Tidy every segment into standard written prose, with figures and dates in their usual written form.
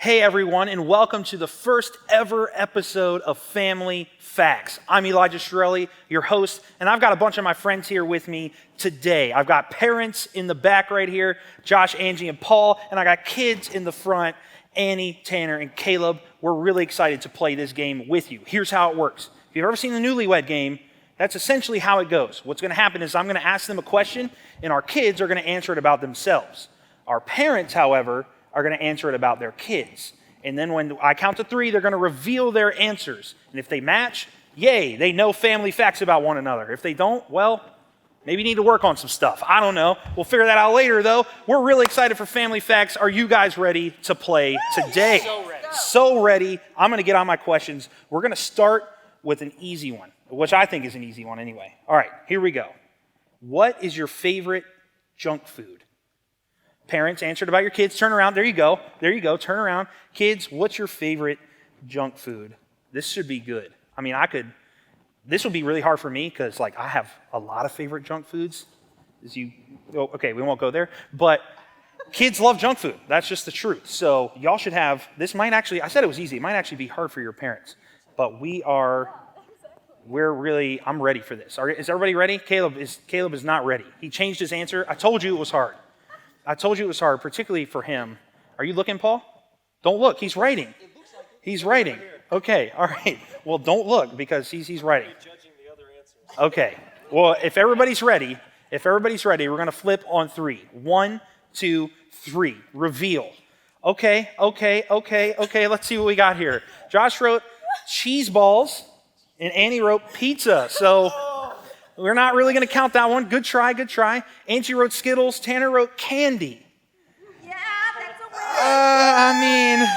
Hey everyone, and welcome to the first ever episode of Family Facts. I'm Schiarelli, your host, and I've got a bunch of my friends here with me today. I've got parents in the back right here, Josh, Angie, and Paul, and I got kids in the front, Annie, Tanner, and Caleb. We're really excited to play this game with you. Here's how it works. If you've ever seen the Newlywed Game, that's essentially how it goes. What's going to happen is I'm going to ask them a question, and our kids are going to answer it about themselves. Our parents, however, are going to answer it about their kids. And then when I count to 3, they're going to reveal their answers. And if they match, yay, they know family facts about one another. If they don't, well, maybe you need to work on some stuff. I don't know. We'll figure that out later, though. We're really excited for Family Facts. Are you guys ready to play today? So ready. So ready. I'm going to get on my questions. We're going to start with an easy one, which I think is an easy one anyway. All right, here we go. What is your favorite junk food? Parents, answered about your kids. Turn around. There you go. There you go. Turn around. Kids, what's your favorite junk food? This should be good. I mean, this would be really hard for me because, I have a lot of favorite junk foods. Okay, we won't go there. But kids love junk food. That's just the truth. So y'all should have, I said it was easy. It might actually be hard for your parents. But I'm ready for this. Is everybody ready? Caleb is not ready. He changed his answer. I told you it was hard. Particularly for him. Are you looking, Paul? Don't look. He's writing. He's writing. Okay, all right. Well, don't look because he's writing. Okay. Well, if everybody's ready, we're going to flip on 3. 1, 2, 3. Reveal. Okay. Let's see what we got here. Josh wrote cheese balls, and Annie wrote pizza. So we're not really going to count that one. Good try. Angie wrote Skittles. Tanner wrote candy. Yeah, that's a win.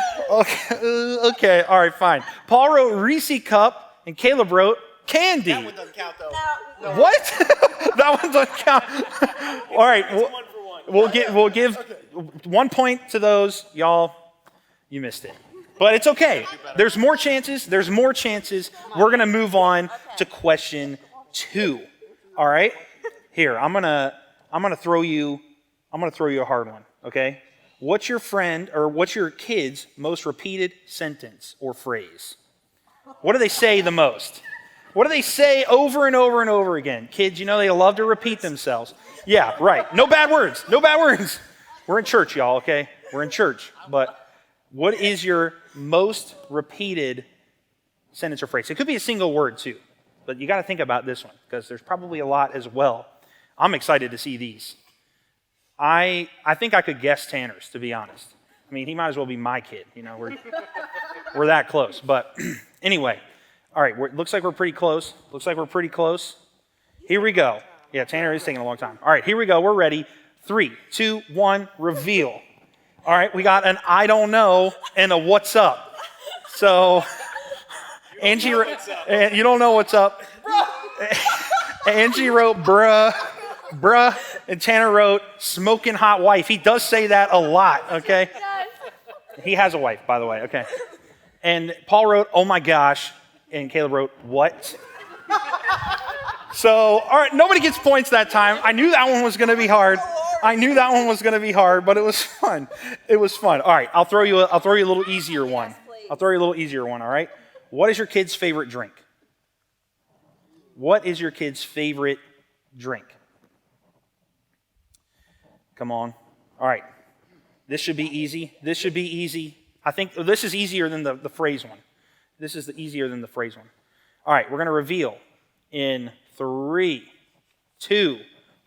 Okay. All right, fine. Paul wrote Reese Cup, and Caleb wrote candy. That one doesn't count, though. No. What? That one doesn't count. All right. It's 1 for 1. We'll give 1 point to those. Y'all, you missed it. But it's okay. There's more chances. We're going to move on to question 2. All right? Here, I'm going to throw you a hard one, okay? What's your kid's most repeated sentence or phrase? What do they say the most? What do they say over and over and over again? Kids, they love to repeat themselves. Yeah, right. No bad words. We're in church, y'all, okay? We're in church. But what is your most repeated sentence or phrase? It could be a single word, too. But you got to think about this one because there's probably a lot as well. I'm excited to see these. I think I could guess Tanner's, to be honest. I mean, he might as well be my kid. We're that close. But anyway, all right, looks like we're pretty close. Here we go. Yeah, Tanner is taking a long time. All right, here we go. We're ready. 3, 2, 1, reveal. All right, we got an I don't know and a what's up. So Angie, you don't know what's up. Angie wrote bruh, and Tanner wrote smoking hot wife. He does say that a lot, okay? He has a wife, by the way, okay. And Paul wrote, oh my gosh, and Caleb wrote, what? So, all right, nobody gets points that time. I knew that one was going to be hard, but it was fun. All right, I'll throw you a little easier one. All right? What is your kid's favorite drink? Come on. All right. This should be easy. I think this is easier than the phrase one. All right, we're going to reveal in 3, 2,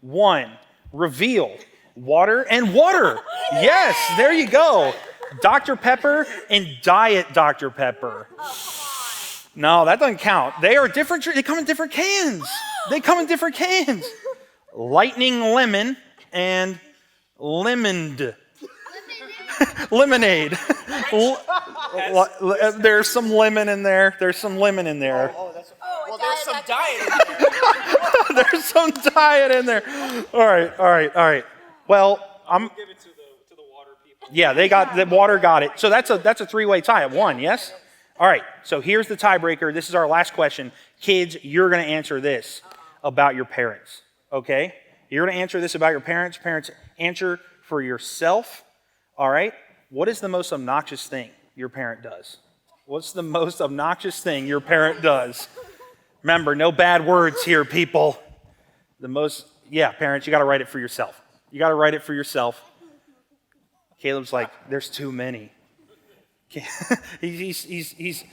1. Reveal. Water and water. Yes, there you go. Dr. Pepper and Diet Dr. Pepper. No, that doesn't count. They are different. They come in different cans. Lightning lemon and lemonade. Lemonade. There's some lemon in there. There's some diet in there. There's some diet in there. All right. Well, I'm give it to the water people. Yeah, the water got it. So that's a 3-way tie at 1, yes? All right, so here's the tiebreaker. This is our last question. Kids, you're going to answer this about your parents, okay? You're going to answer this about your parents. Parents, answer for yourself, all right? What is the most obnoxious thing your parent does? What's the most obnoxious thing your parent does? Remember, no bad words here, people. Parents, you got to write it for yourself. You got to write it for yourself. Caleb's like, there's too many. He's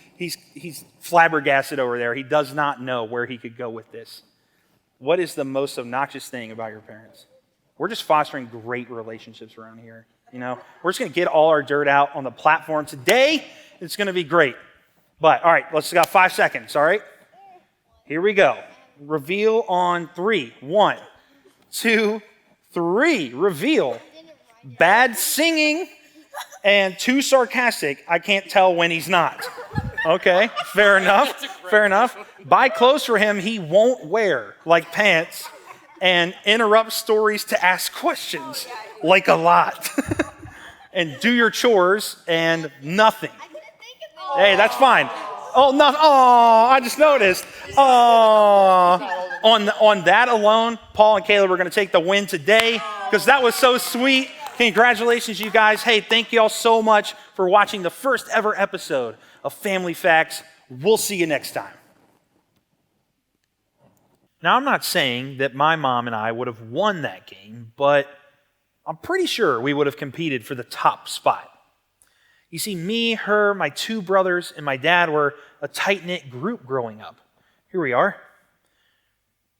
flabbergasted over there. He does not know where he could go with this. What is the most obnoxious thing about your parents? We're just fostering great relationships around here. We're just going to get all our dirt out on the platform today. It's going to be great. But, all right, let's got 5 seconds, all right? Here we go. Reveal on 3. 1, 2, 3. Reveal. Bad singing and too sarcastic. I can't tell when he's not. Okay, fair enough. Fair enough. Buy clothes for him he won't wear, like pants, and interrupt stories to ask questions, like a lot. And do your chores and nothing. Hey, that's fine. Oh, no! Oh, I just noticed. Oh, on that alone, Paul and Caleb are going to take the win today because that was so sweet. Congratulations, you guys. Hey, thank you all so much for watching the first ever episode of Family Facts. We'll see you next time. Now, I'm not saying that my mom and I would have won that game, but I'm pretty sure we would have competed for the top spot. You see, me, her, my 2 brothers, and my dad were a tight-knit group growing up. Here we are.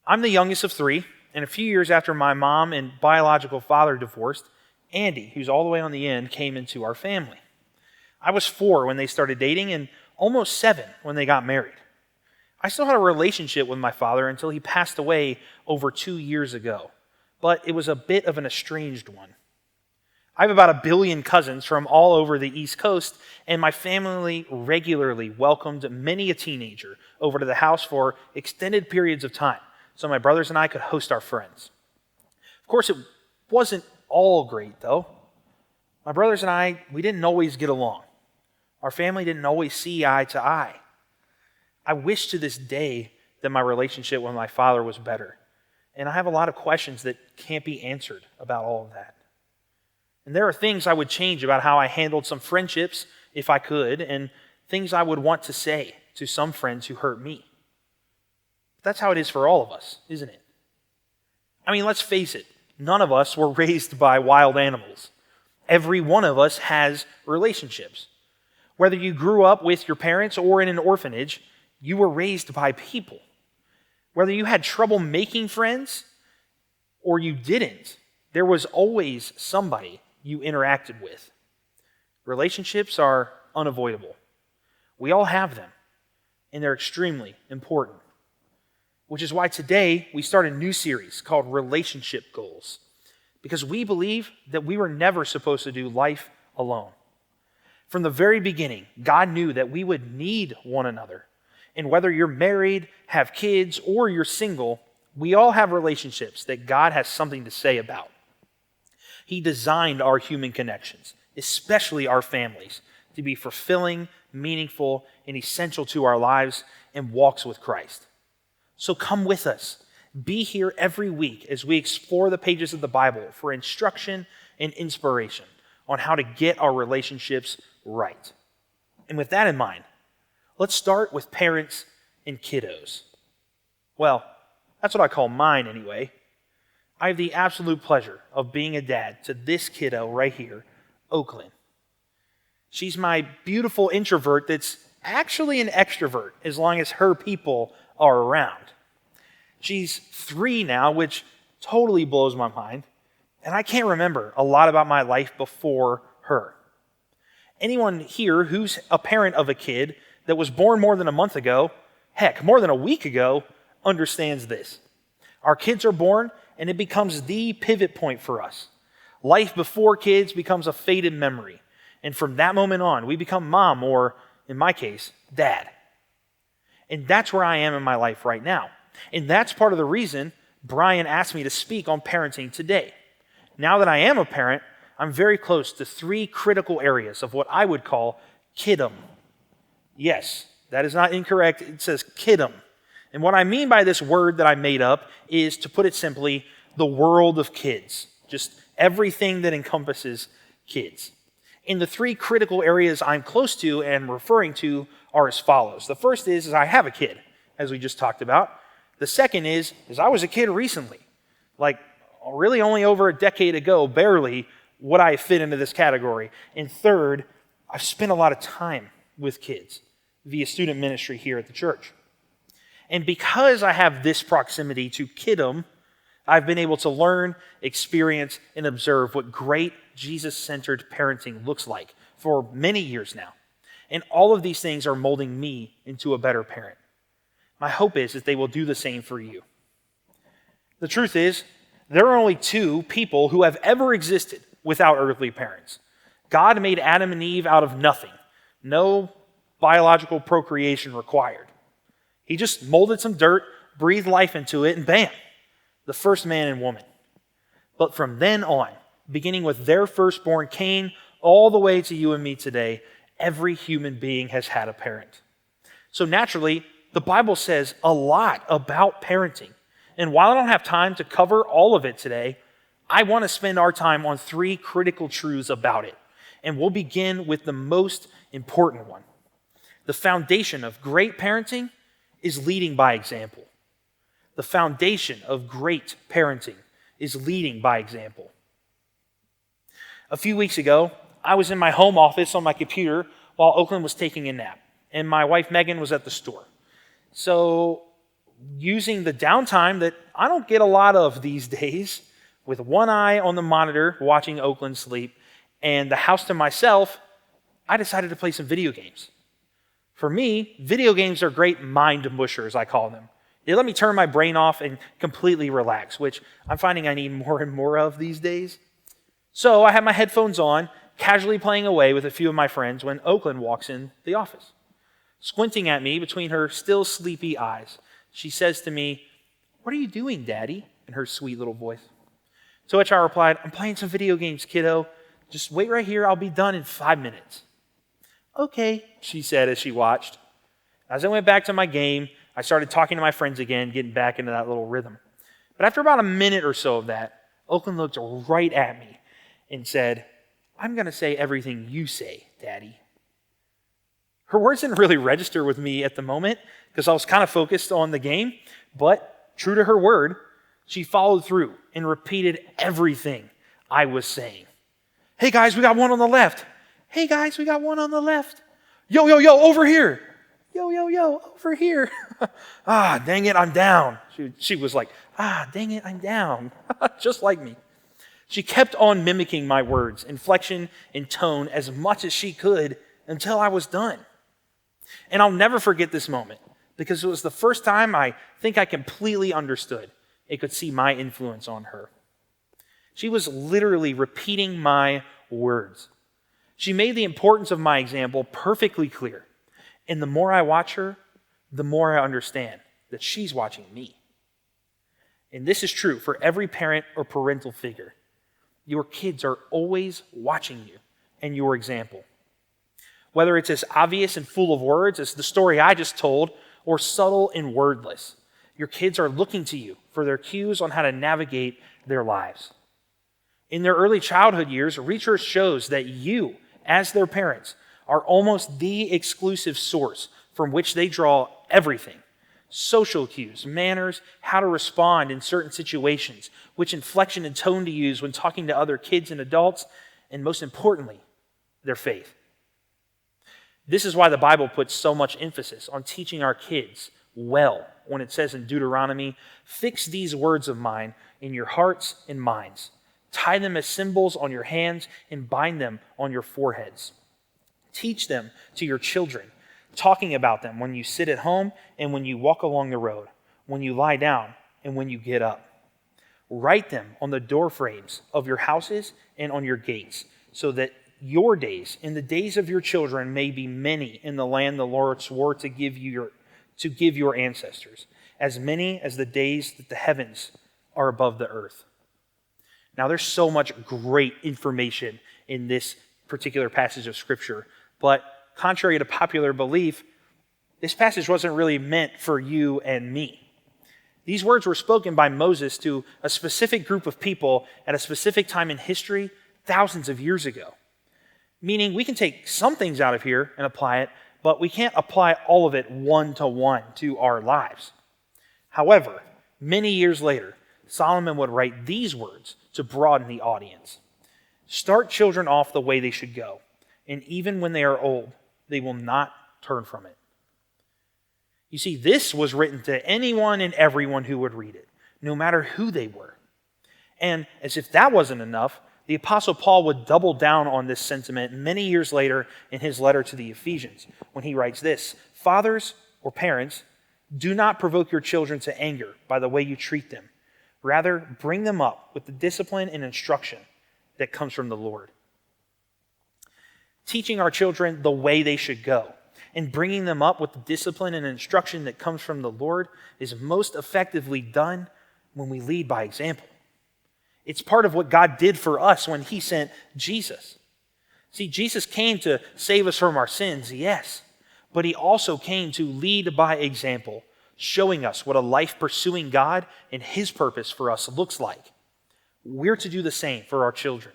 I'm the youngest of 3, and a few years after my mom and biological father divorced, Andy, who's all the way on the end, came into our family. I was 4 when they started dating and almost 7 when they got married. I still had a relationship with my father until he passed away over 2 years ago, but it was a bit of an estranged one. I have about 1 billion cousins from all over the East Coast, and my family regularly welcomed many a teenager over to the house for extended periods of time, so my brothers and I could host our friends. Of course, it wasn't all great, though. My brothers and I, we didn't always get along. Our family didn't always see eye to eye. I wish to this day that my relationship with my father was better, and I have a lot of questions that can't be answered about all of that. And there are things I would change about how I handled some friendships, if I could, and things I would want to say to some friends who hurt me. But that's how it is for all of us, isn't it? I mean, let's face it. None of us were raised by wild animals. Every one of us has relationships. Whether you grew up with your parents or in an orphanage, you were raised by people. Whether you had trouble making friends or you didn't, there was always somebody you interacted with. Relationships are unavoidable. We all have them, and they're extremely important. Which is why today we start a new series called Relationship Goals, because we believe that we were never supposed to do life alone. From the very beginning, God knew that we would need one another. And whether you're married, have kids, or you're single, we all have relationships that God has something to say about. He designed our human connections, especially our families, to be fulfilling, meaningful, and essential to our lives and walks with Christ. So come with us. Be here every week as we explore the pages of the Bible for instruction and inspiration on how to get our relationships right. And with that in mind, let's start with parents and kiddos. Well, that's what I call mine anyway. I have the absolute pleasure of being a dad to this kiddo right here, Oakland. She's my beautiful introvert that's actually an extrovert as long as her people are around. She's 3 now, which totally blows my mind, and I can't remember a lot about my life before her. Anyone here who's a parent of a kid that was born more than a month ago, heck, more than a week ago, understands this. Our kids are born, and it becomes the pivot point for us. Life before kids becomes a faded memory, and from that moment on, we become mom, or in my case, dad. And that's where I am in my life right now. And that's part of the reason Brian asked me to speak on parenting today. Now that I am a parent, I'm very close to 3 critical areas of what I would call kiddom. Yes, that is not incorrect. It says kiddom. And what I mean by this word that I made up is, to put it simply, the world of kids. Just everything that encompasses kids. And the three critical areas I'm close to and referring to are as follows. The first is I have a kid, as we just talked about. The second is I was a kid recently, like really only over a decade ago, barely, would I fit into this category. And third, I've spent a lot of time with kids via student ministry here at the church. And because I have this proximity to kiddom, I've been able to learn, experience, and observe what great Jesus-centered parenting looks like for many years now. And all of these things are molding me into a better parent. My hope is that they will do the same for you. The truth is, there are only two people who have ever existed without earthly parents. God made Adam and Eve out of nothing. No biological procreation required. He just molded some dirt, breathed life into it, and bam, the first man and woman. But from then on, beginning with their firstborn Cain, all the way to you and me today, every human being has had a parent. So naturally, the Bible says a lot about parenting. And while I don't have time to cover all of it today, I want to spend our time on three critical truths about it. And we'll begin with the most important one. The foundation of great parenting is leading by example. The foundation of great parenting is leading by example. A few weeks ago, I was in my home office on my computer while Oakland was taking a nap, and my wife Megan was at the store. So, using the downtime that I don't get a lot of these days, with one eye on the monitor watching Oakland sleep and the house to myself, I decided to play some video games. For me, video games are great mind mushers, I call them. They let me turn my brain off and completely relax, which I'm finding I need more and more of these days. So I have my headphones on, casually playing away with a few of my friends when Oakland walks in the office. Squinting at me between her still sleepy eyes, she says to me, "What are you doing, Daddy?" in her sweet little voice. To which I replied, "I'm playing some video games, kiddo. Just wait right here. I'll be done in 5 minutes." "Okay," she said as she watched. As I went back to my game, I started talking to my friends again, getting back into that little rhythm. But after about a minute or so of that, Oakland looked right at me and said, "I'm going to say everything you say, Daddy." Her words didn't really register with me at the moment because I was kind of focused on the game, but true to her word, she followed through and repeated everything I was saying. "Hey guys, we got one on the left. Hey guys, we got one on the left. Yo, yo, yo, over here. Yo, yo, yo, over here." "Ah, dang it, I'm down." She was like, "Ah, dang it, I'm down." Just like me. She kept on mimicking my words, inflection and tone as much as she could until I was done. And I'll never forget this moment because it was the first time I think I completely understood and could see my influence on her. She was literally repeating my words. She made the importance of my example perfectly clear. And the more I watch her, the more I understand that she's watching me. And this is true for every parent or parental figure. Your kids are always watching you and your example. Whether it's as obvious and full of words as the story I just told, or subtle and wordless, your kids are looking to you for their cues on how to navigate their lives. In their early childhood years, research shows that you, as their parents, are almost the exclusive source from which they draw everything. Social cues, manners, how to respond in certain situations, which inflection and tone to use when talking to other kids and adults, and most importantly, their faith. This is why the Bible puts so much emphasis on teaching our kids well when it says in Deuteronomy, "Fix these words of mine in your hearts and minds. Tie them as symbols on your hands and bind them on your foreheads. Teach them to your children, talking about them when you sit at home and when you walk along the road, when you lie down and when you get up. Write them on the door frames of your houses and on your gates, so that your days and the days of your children may be many in the land the Lord swore to give your ancestors, as many as the days that the heavens are above the earth." Now, there's so much great information in this particular passage of Scripture, but contrary to popular belief, this passage wasn't really meant for you and me. These words were spoken by Moses to a specific group of people at a specific time in history thousands of years ago. Meaning we can take some things out of here and apply it, but we can't apply all of it one-to-one to our lives. However, many years later, Solomon would write these words to broaden the audience. Start children off the way they should go, and even when they are old, they will not turn from it. You see, this was written to anyone and everyone who would read it, no matter who they were. And as if that wasn't enough, the Apostle Paul would double down on this sentiment many years later in his letter to the Ephesians, when he writes this: Fathers or parents, do not provoke your children to anger by the way you treat them. Rather, bring them up with the discipline and instruction that comes from the Lord. Teaching our children the way they should go and bringing them up with the discipline and instruction that comes from the Lord is most effectively done when we lead by example. It's part of what God did for us when he sent Jesus. See, Jesus came to save us from our sins, yes, but he also came to lead by example, showing us what a life pursuing God and his purpose for us looks like. We're to do the same for our children.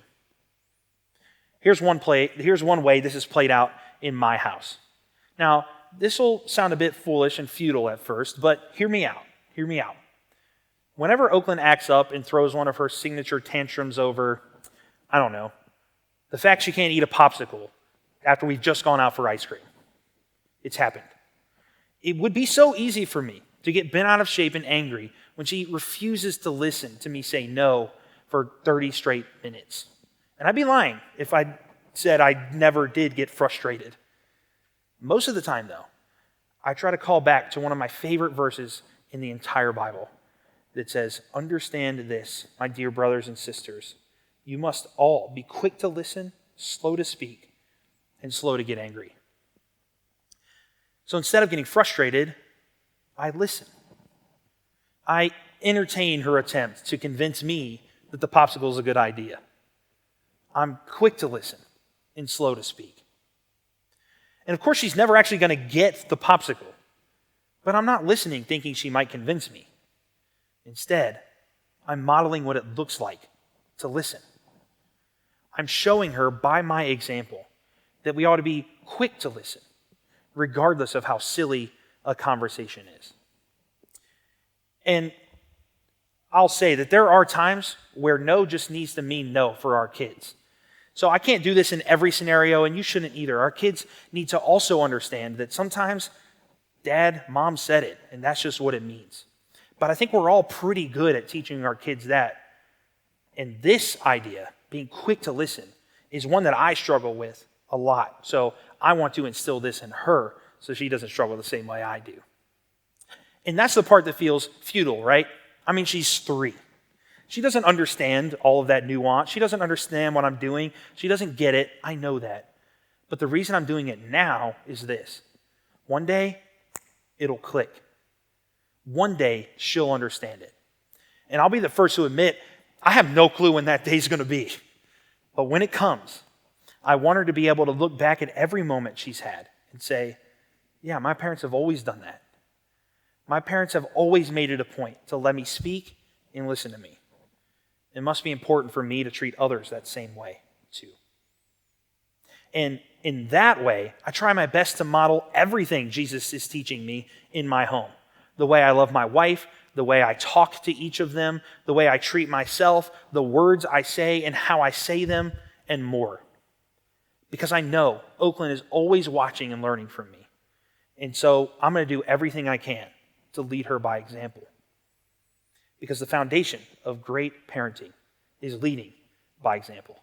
Here's one way this is played out in my house. Now, this will sound a bit foolish and futile at first, but hear me out. Hear me out. Whenever Oakland acts up and throws one of her signature tantrums over, I don't know, the fact she can't eat a popsicle after we've just gone out for ice cream. It's happened. It would be so easy for me to get bent out of shape and angry when she refuses to listen to me say no for 30 straight minutes. And I'd be lying if I said I never did get frustrated. Most of the time, though, I try to call back to one of my favorite verses in the entire Bible that says, "Understand this, my dear brothers and sisters. You must all be quick to listen, slow to speak, and slow to get angry." So instead of getting frustrated, I listen. I entertain her attempt to convince me that the popsicle is a good idea. I'm quick to listen and slow to speak. And of course, she's never actually going to get the popsicle, but I'm not listening thinking she might convince me. Instead, I'm modeling what it looks like to listen. I'm showing her by my example that we ought to be quick to listen, regardless of how silly a conversation is. And I'll say that there are times where no just needs to mean no for our kids. So I can't do this in every scenario, and you shouldn't either. Our kids need to also understand that sometimes Dad, Mom said it, and that's just what it means. But I think we're all pretty good at teaching our kids that. And this idea, being quick to listen, is one that I struggle with a lot. So I want to instill this in her so she doesn't struggle the same way I do. And that's the part that feels futile, right? I mean, she's 3. She doesn't understand all of that nuance. She doesn't understand what I'm doing. She doesn't get it. I know that. But the reason I'm doing it now is this. One day, it'll click. One day, she'll understand it. And I'll be the first to admit, I have no clue when that day's going to be. But when it comes, I want her to be able to look back at every moment she's had and say, yeah, my parents have always done that. My parents have always made it a point to let me speak and listen to me. It must be important for me to treat others that same way, too. And in that way, I try my best to model everything Jesus is teaching me in my home. The way I love my wife, the way I talk to each of them, the way I treat myself, the words I say and how I say them, and more. Because I know Oakland is always watching and learning from me. And so I'm going to do everything I can to lead her by example. Because the foundation of great parenting is leading by example.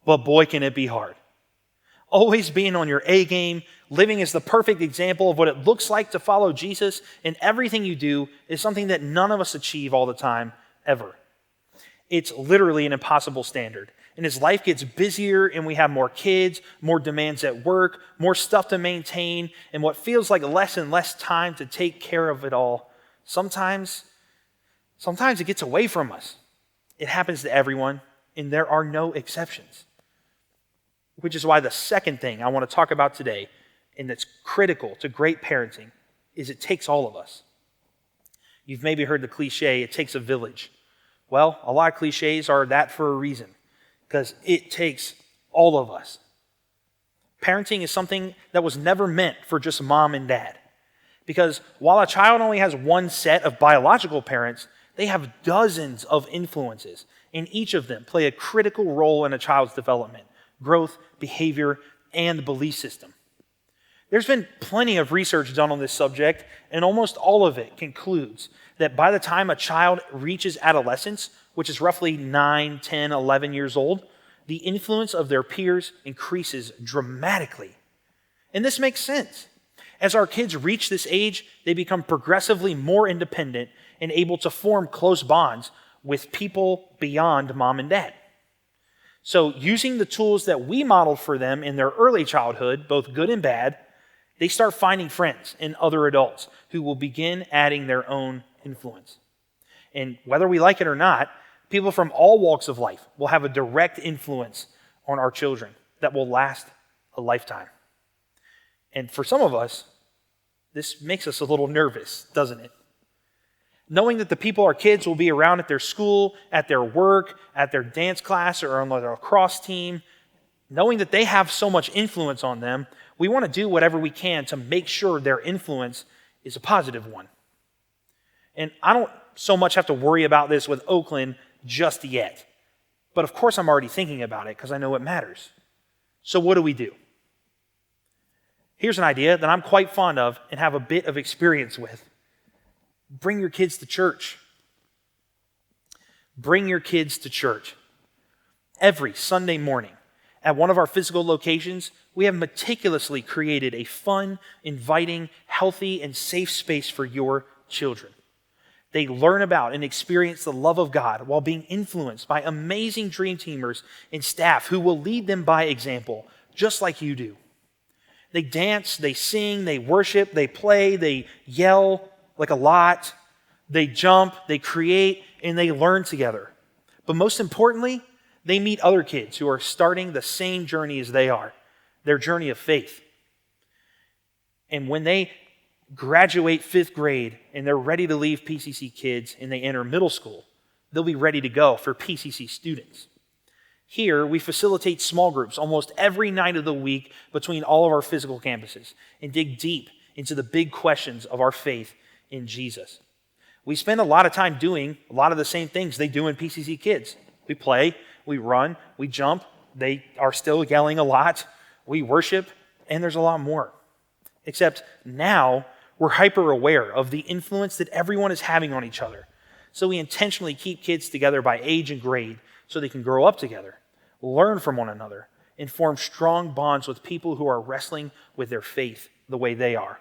But boy, can it be hard. Always being on your A game, living as the perfect example of what it looks like to follow Jesus in everything you do is something that none of us achieve all the time, ever. It's literally an impossible standard. And as life gets busier and we have more kids, more demands at work, more stuff to maintain, and what feels like less and less time to take care of it all, sometimes it gets away from us. It happens to everyone, and there are no exceptions. Which is why the second thing I want to talk about today, and that's critical to great parenting, is it takes all of us. You've maybe heard the cliche, it takes a village. Well, a lot of cliches are that for a reason, because it takes all of us. Parenting is something that was never meant for just mom and dad. Because while a child only has one set of biological parents, they have dozens of influences, and each of them play a critical role in a child's development, growth, behavior, and belief system. There's been plenty of research done on this subject, and almost all of it concludes that by the time a child reaches adolescence, which is roughly 9, 10, 11 years old, the influence of their peers increases dramatically. And this makes sense. As our kids reach this age, they become progressively more independent and able to form close bonds with people beyond mom and dad. So using the tools that we modeled for them in their early childhood, both good and bad, they start finding friends and other adults who will begin adding their own influence. And whether we like it or not, people from all walks of life will have a direct influence on our children that will last a lifetime. And for some of us, this makes us a little nervous, doesn't it? Knowing that the people our kids will be around at their school, at their work, at their dance class, or on their lacrosse team, knowing that they have so much influence on them, we want to do whatever we can to make sure their influence is a positive one. And I don't so much have to worry about this with Oakland just yet. But of course I'm already thinking about it because I know it matters. So what do? Here's an idea that I'm quite fond of and have a bit of experience with. Bring your kids to church. Bring your kids to church. Every Sunday morning at one of our physical locations, we have meticulously created a fun, inviting, healthy, and safe space for your children. They learn about and experience the love of God while being influenced by amazing dream teamers and staff who will lead them by example, just like you do. They dance, they sing, they worship, they play, they yell like a lot, they jump, they create, and they learn together. But most importantly, they meet other kids who are starting the same journey as they are, their journey of faith. And when they graduate 5th grade and they're ready to leave PCC kids and they enter middle school, they'll be ready to go for PCC students. Here, we facilitate small groups almost every night of the week between all of our physical campuses and dig deep into the big questions of our faith in Jesus. We spend a lot of time doing a lot of the same things they do in PCC kids. We play, we run, we jump, they are still yelling a lot, we worship, and there's a lot more. Except now, we're hyper aware of the influence that everyone is having on each other. So we intentionally keep kids together by age and grade so they can grow up together, learn from one another, and form strong bonds with people who are wrestling with their faith the way they are.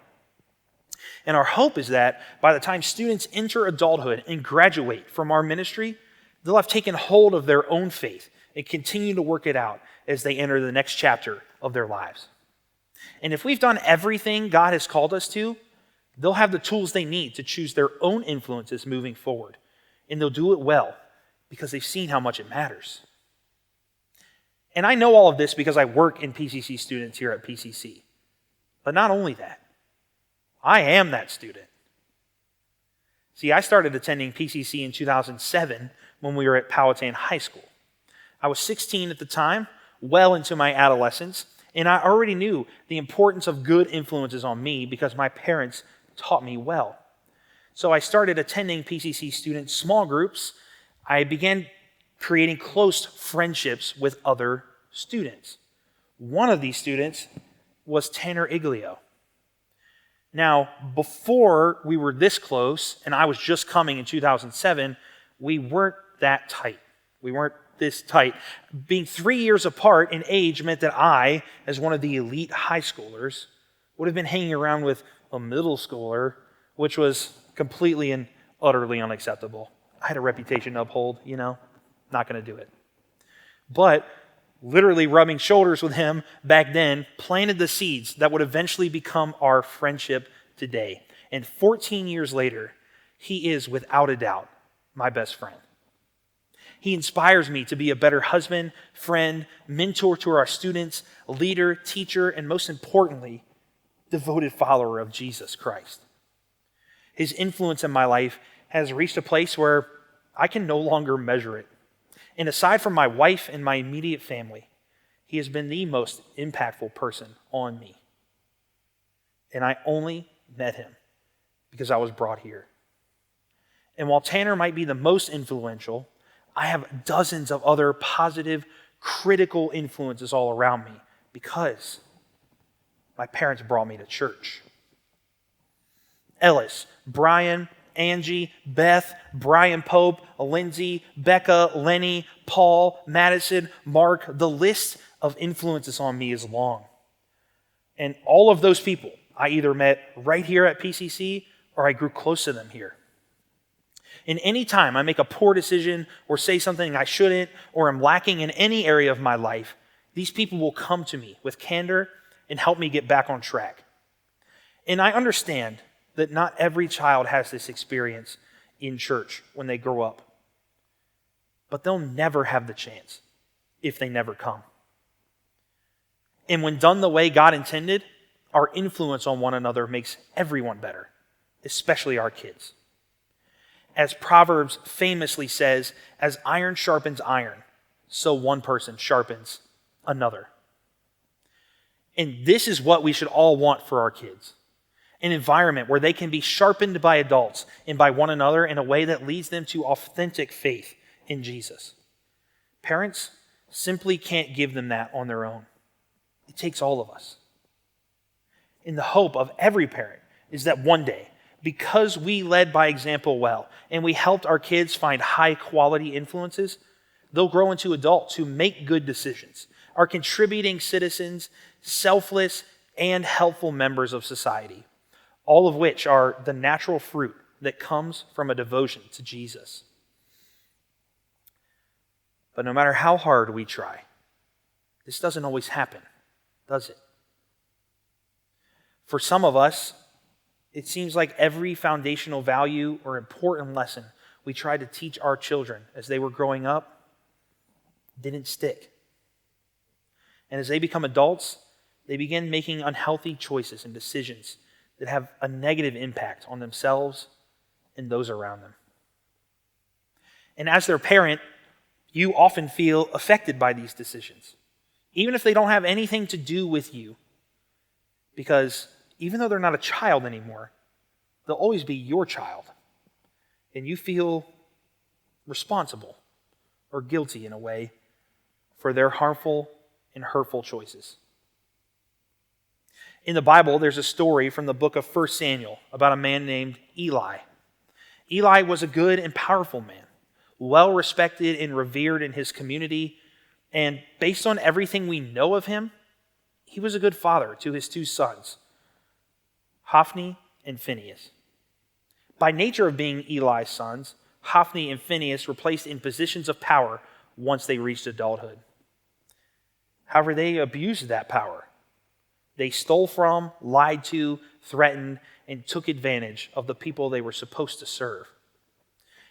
And our hope is that by the time students enter adulthood and graduate from our ministry, they'll have taken hold of their own faith and continue to work it out as they enter the next chapter of their lives. And if we've done everything God has called us to, they'll have the tools they need to choose their own influences moving forward. And they'll do it well because they've seen how much it matters. And I know all of this because I work in PCC students here at PCC. But not only that, I am that student. See, I started attending PCC in 2007 when we were at Powhatan High School. I was 16 at the time, well into my adolescence, and I already knew the importance of good influences on me because my parents taught me well. So I started attending PCC student small groups. I began creating close friendships with other students. One of these students was Tanner Iglio. Now, before we were this close, and I was just coming in 2007, we weren't that tight. We weren't this tight. Being 3 years apart in age meant that I, as one of the elite high schoolers, would have been hanging around with a middle schooler, which was completely and utterly unacceptable. I had a reputation to uphold, not going to do it. But literally rubbing shoulders with him back then planted the seeds that would eventually become our friendship today. And 14 years later, he is without a doubt my best friend. He inspires me to be a better husband, friend, mentor to our students, leader, teacher, and most importantly, devoted follower of Jesus Christ. His influence in my life has reached a place where I can no longer measure it. And aside from my wife and my immediate family, he has been the most impactful person on me. And I only met him because I was brought here. And while Tanner might be the most influential, I have dozens of other positive, critical influences all around me because my parents brought me to church. Ellis, Brian, Angie, Beth, Brian Pope, Lindsay, Becca, Lenny, Paul, Madison, Mark, the list of influences on me is long. And all of those people I either met right here at PCC or I grew close to them here. And any time I make a poor decision or say something I shouldn't or am lacking in any area of my life, these people will come to me with candor and help me get back on track. And I understand that not every child has this experience in church when they grow up. But they'll never have the chance if they never come. And when done the way God intended, our influence on one another makes everyone better, especially our kids. As Proverbs famously says, as iron sharpens iron, so one person sharpens another. And this is what we should all want for our kids. An environment where they can be sharpened by adults and by one another in a way that leads them to authentic faith in Jesus. Parents simply can't give them that on their own. It takes all of us. And the hope of every parent is that one day, because we led by example well and we helped our kids find high quality influences, they'll grow into adults who make good decisions, are contributing citizens, selfless and helpful members of society, all of which are the natural fruit that comes from a devotion to Jesus. But no matter how hard we try, this doesn't always happen, does it? For some of us, it seems like every foundational value or important lesson we tried to teach our children as they were growing up didn't stick. And as they become adults, they begin making unhealthy choices and decisions that have a negative impact on themselves and those around them. And as their parent, you often feel affected by these decisions, even if they don't have anything to do with you, because even though they're not a child anymore, they'll always be your child, and you feel responsible or guilty in a way for their harmful and hurtful choices. In the Bible, there's a story from the book of 1 Samuel about a man named Eli. Eli was a good and powerful man, well respected and revered in his community, and based on everything we know of him, he was a good father to his two sons, Hophni and Phinehas. By nature of being Eli's sons, Hophni and Phinehas were placed in positions of power once they reached adulthood. However, they abused that power. They stole from, lied to, threatened, and took advantage of the people they were supposed to serve.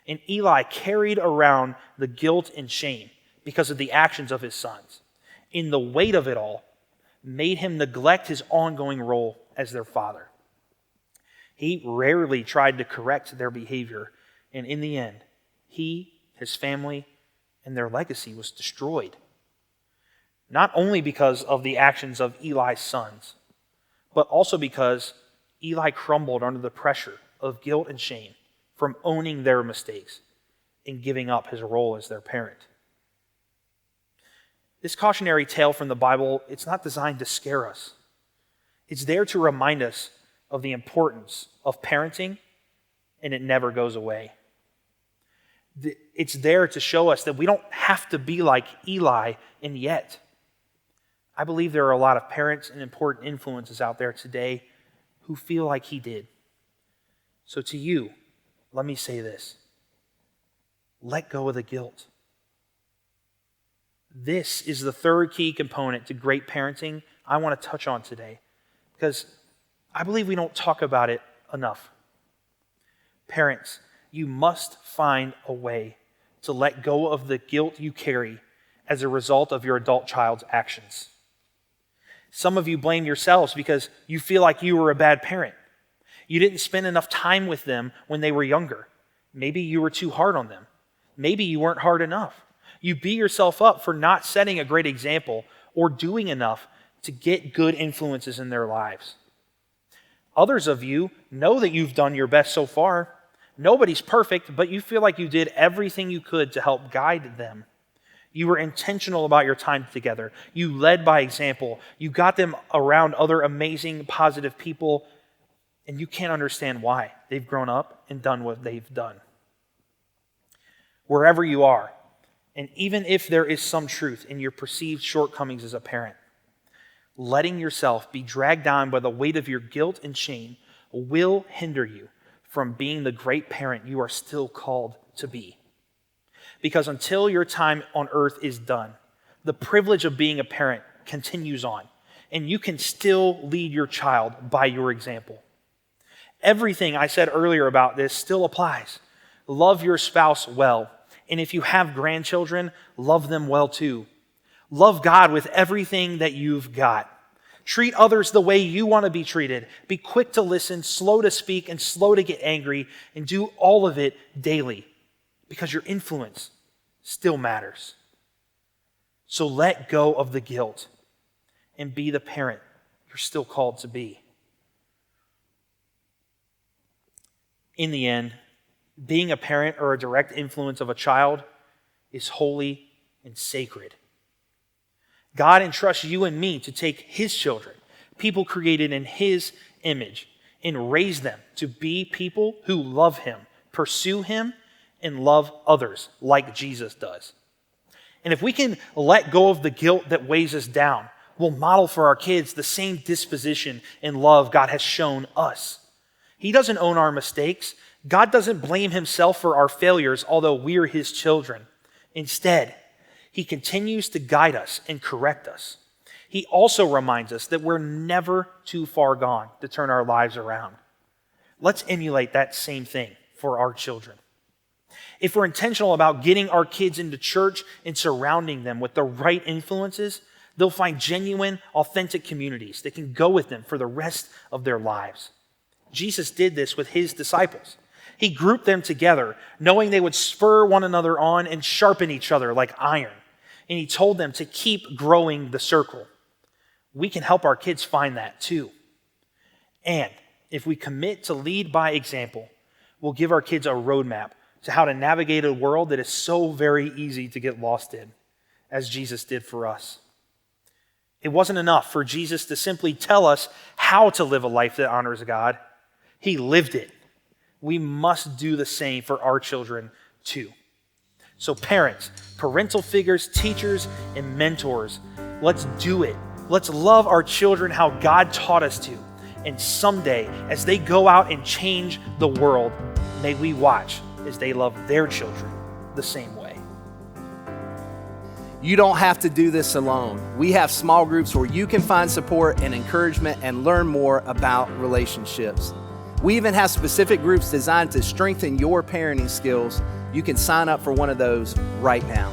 And Eli carried around the guilt and shame because of the actions of his sons. And the weight of it all made him neglect his ongoing role as their father. He rarely tried to correct their behavior, and in the end, he, his family, and their legacy was destroyed. Not only because of the actions of Eli's sons, but also because Eli crumbled under the pressure of guilt and shame from owning their mistakes and giving up his role as their parent. This cautionary tale from the Bible, it's not designed to scare us. It's there to remind us of the importance of parenting, and it never goes away. It's there to show us that we don't have to be like Eli, and yet I believe there are a lot of parents and important influences out there today who feel like he did. So to you, let me say this. Let go of the guilt. This is the third key component to great parenting I want to touch on today, because I believe we don't talk about it enough. Parents, you must find a way to let go of the guilt you carry as a result of your adult child's actions. Some of you blame yourselves because you feel like you were a bad parent. You didn't spend enough time with them when they were younger. Maybe you were too hard on them. Maybe you weren't hard enough. You beat yourself up for not setting a great example or doing enough to get good influences in their lives. Others of you know that you've done your best so far. Nobody's perfect, but you feel like you did everything you could to help guide them. You were intentional about your time together. You led by example. You got them around other amazing, positive people, and you can't understand why they've grown up and done what they've done. Wherever you are, and even if there is some truth in your perceived shortcomings as a parent, letting yourself be dragged down by the weight of your guilt and shame will hinder you from being the great parent you are still called to be. Because until your time on earth is done, the privilege of being a parent continues on, and you can still lead your child by your example. Everything I said earlier about this still applies. Love your spouse well, and if you have grandchildren, love them well too. Love God with everything that you've got. Treat others the way you want to be treated. Be quick to listen, slow to speak, and slow to get angry, and do all of it daily, because your influence still matters. So let go of the guilt and be the parent you're still called to be. In the end, being a parent or a direct influence of a child is holy and sacred. God entrusts you and me to take His children, people created in His image, and raise them to be people who love Him, pursue Him, and love others like Jesus does. And if we can let go of the guilt that weighs us down, we'll model for our kids the same disposition and love God has shown us. He doesn't own our mistakes. God doesn't blame Himself for our failures, although we're His children. Instead, He continues to guide us and correct us. He also reminds us that we're never too far gone to turn our lives around. Let's emulate that same thing for our children. If we're intentional about getting our kids into church and surrounding them with the right influences, they'll find genuine, authentic communities that can go with them for the rest of their lives. Jesus did this with His disciples. He grouped them together, knowing they would spur one another on and sharpen each other like iron. And He told them to keep growing the circle. We can help our kids find that too. And if we commit to lead by example, we'll give our kids a roadmap to how to navigate a world that is so very easy to get lost in, as Jesus did for us. It wasn't enough for Jesus to simply tell us how to live a life that honors God. He lived it. We must do the same for our children too. So parents, parental figures, teachers, and mentors, let's do it. Let's love our children how God taught us to. And someday, as they go out and change the world, may we watch as they love their children the same way. You don't have to do this alone. We have small groups where you can find support and encouragement and learn more about relationships. We even have specific groups designed to strengthen your parenting skills. You can sign up for one of those right now.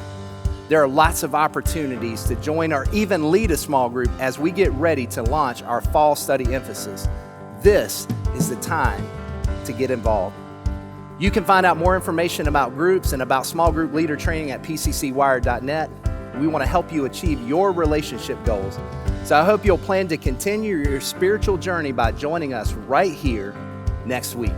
There are lots of opportunities to join or even lead a small group as we get ready to launch our fall study emphasis. This is the time to get involved. You can find out more information about groups and about small group leader training at pccwire.net. We want to help you achieve your relationship goals. So I hope you'll plan to continue your spiritual journey by joining us right here next week.